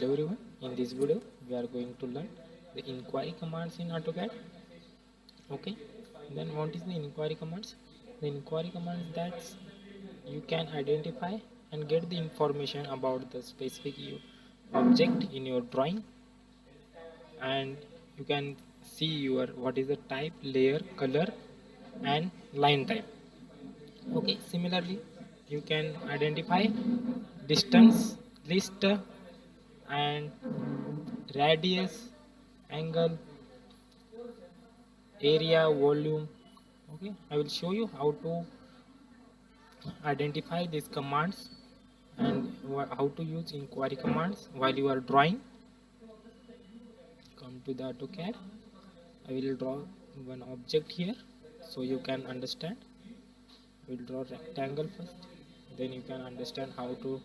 Hello everyone, in this video we are going to learn the inquiry commands in Autocad. Okay, then what is the inquiry commands? The inquiry commands that you can identify and get the information about the specific object in your drawing, and you can see your what is the type, layer, color and line type. Okay, similarly you can identify distance, list and radius, angle, area, volume. Okay, I will show you how to identify these commands and how to use inquiry commands while you are drawing. Come to the AutoCAD. I will draw one object here so you can understand. We will draw rectangle first, then you can understand how to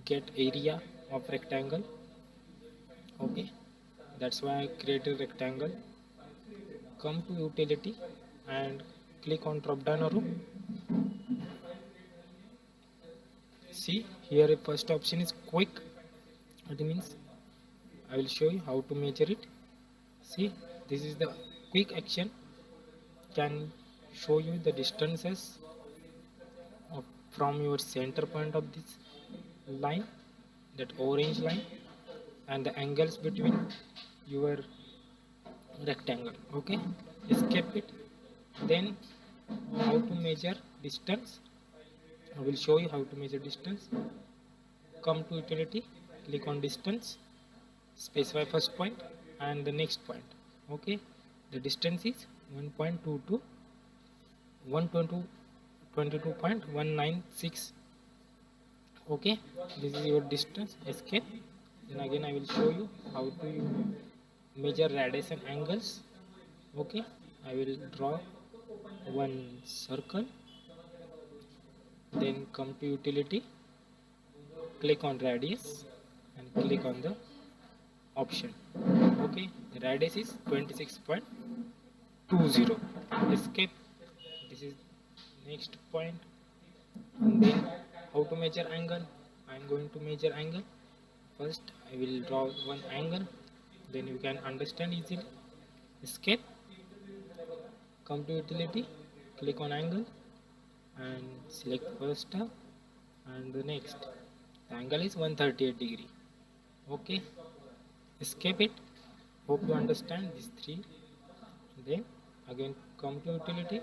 get area of rectangle. Okay, that's why I created rectangle. Come to utility and click on drop down arrow. See here, first option is quick. It means I will show you how to measure it. See, this is the quick action, can show you the distances from your center point of this line, that orange line, and the angles between your rectangle. Okay, escape it. Then how to measure distance, I will show you how to measure distance. Come to utility, click on distance, specify first point and the next point. Okay, the distance is 1.22 122.196. okay, this is your distance. Escape. Then again I will show you how to measure radius and angles. Okay, I will draw one circle, then come to utility, click on radius and click on the option. Okay, the radius is 26.20. escape. This is next point. And then how to measure angle, I am going to measure angle. First I will draw one angle, then you can understand easily. Escape. Come to utility, click on angle and select first and the next. The angle is 138 degree. Okay, escape it. Hope you understand these three. Then again come to utility.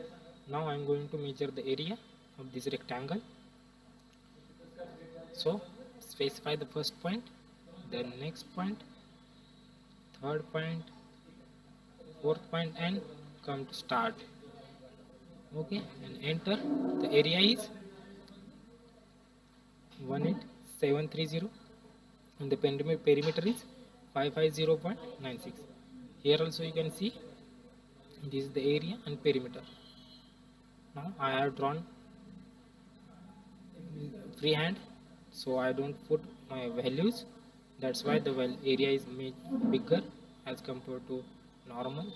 Now I am going to measure the area of this rectangle. So specify the first point, then next point, third point, fourth point and come to start. Okay, and enter. The area is 18730 and the perimeter is 550.96. Here also you can see this is the area and perimeter. Now I have drawn freehand, so I don't put my values, that's why the area is made bigger as compared to normal.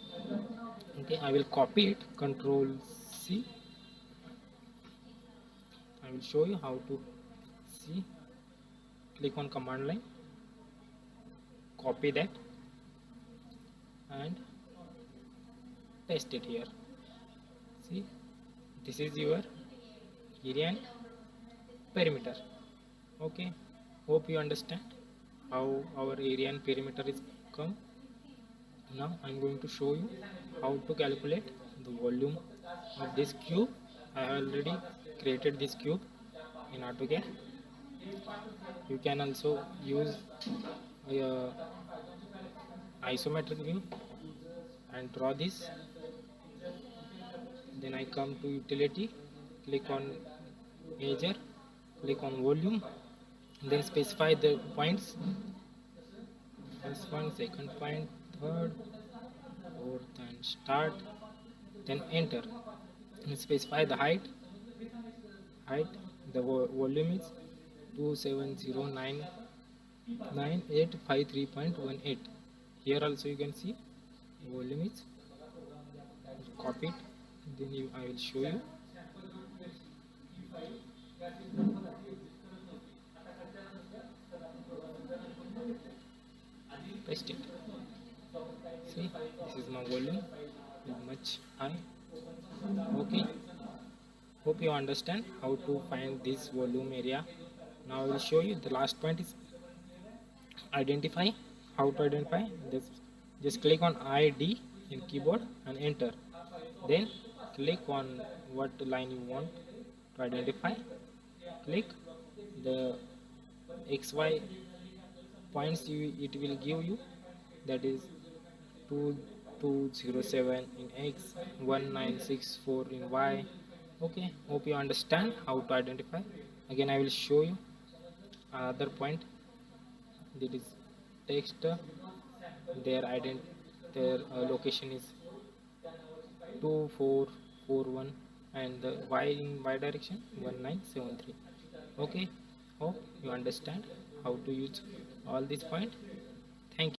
Okay, I will copy it, Control C. I will show you how to see. Click on command line, copy that and paste it here. See, this is your area and perimeter. Okay, hope you understand how our area and perimeter is come. Now I am going to show you how to calculate the volume of this cube. I have already created this cube in AutoCAD. You can also use isometric view and draw this. Then I come to utility, click on measure, click on volume, then specify the points. First point, second point, third, fourth and start. Then enter and specify the height. The volume is 2709853.18. Here also you can see volume is copied. Then I will show you. test it. See, this is my volume is much high. Okay, hope you understand how to find this volume area. Now I will show you the last point is identify. How to identify this? Just click on id in keyboard and enter, then click on what line you want to identify. Click the xy points it will give you, that is 2207 in x, 1964 in y. Okay, hope you understand how to identify. Again I will show you another point, that is text. Their location is 2441 and the y in y direction 1973. Okay, hope you understand how to use all these points.